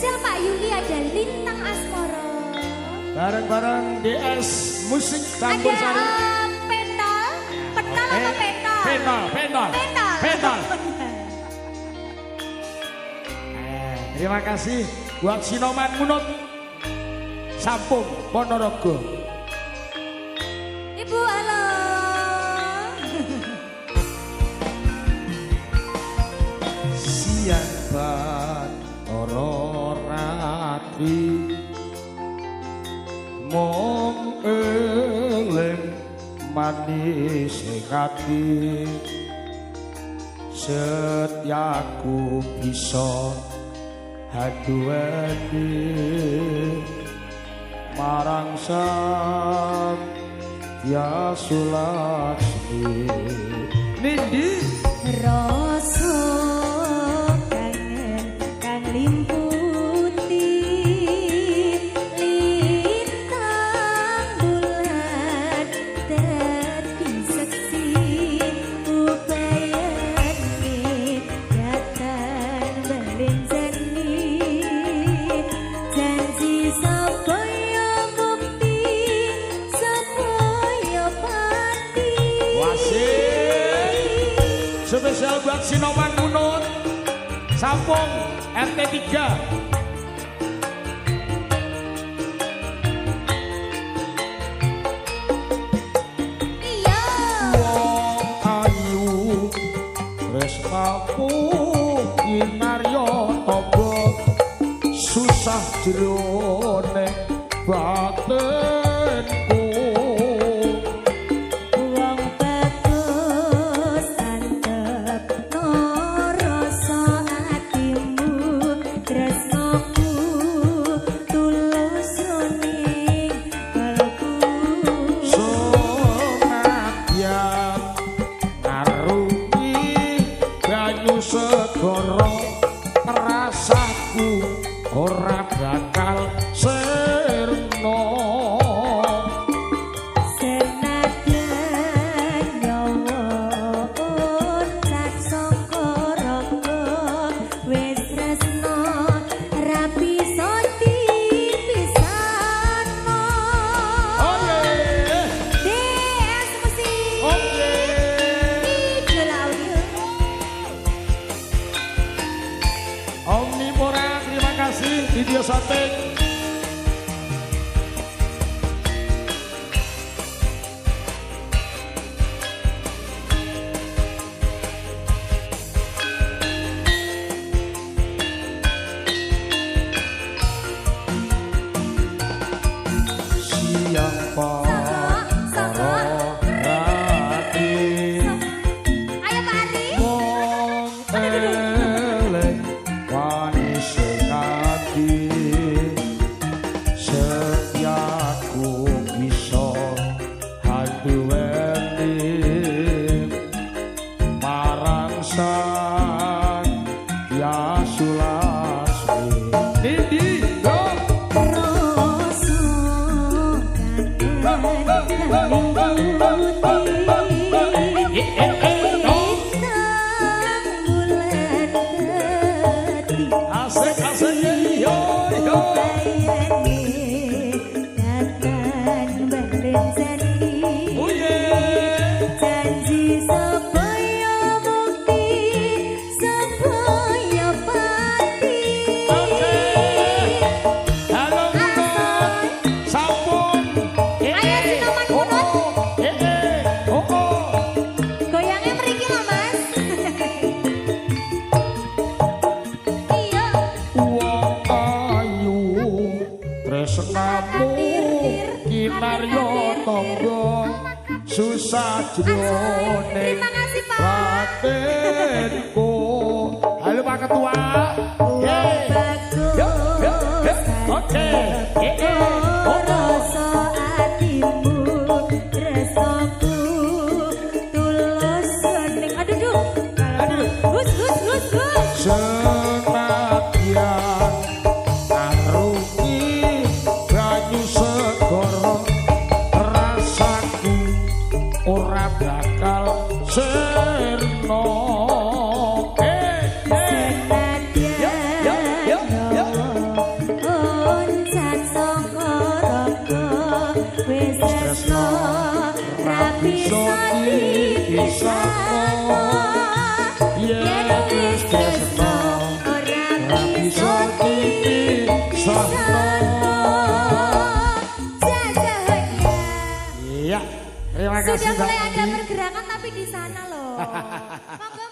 spesial Pak Yuli ada Lintang Asmoro. Bareng-bareng DS Musik Campur Sari. Ada Pental, Pental apa Pental? Pental. Terima kasih buat Sinoman Munut Sampung Ponorogo. Ibu halo. Siang ban ora ratri mong eling manis hati setiaku bisa haduweni marang sang ya Sulasmi Nindi Rasa kangen kang limputi lintang bulan dadi seksi upayane datang belenjani janji supaya bukti supaya pati spesial buat Sinoman Munut Sampung RT3. iya Wong ayu tresnaku inarya taba susah jroning batinku. wong bagus antep no rasa atimu tresnaku tulus ning kalbu Senadyan ngarungi banyu segara rasaku ora bakal sirna. senadyan nyawa ucap saka raga wis tresno rapi soti pisano. DS Musik Idul Audio. Omnivora, terima kasih video syuting. Siang Soko. rati Ayo Pak Ari. mong eleng manis hati setiaku bisa haduweni marang sang ya Sulasmi Nindi go Rasa kangen limputi lintang bulan dadi asik yo upayane datang belenjani janji supaya bukti supaya pati. halo Munut Sampung Ayo Sinoman Munut. oh Goyangnya mriki lho Mas. Iya. wong ayu tresnamu kinarya tangga susah jroning Terima kasih Pak. batinku. Halo Pak Ketua. Bagus. Oke. Rasa atimu resaku tulus ning aduh. Gus. Senadyan arungi banyu segara rasaku ora bakal sirna. tresno rapi dipisahno yen wis tresno ora bisa dipisahno. Jajahnya. Iya, terima kasih. Sudah mulai ada pergerakan tapi di sana loh. Monggo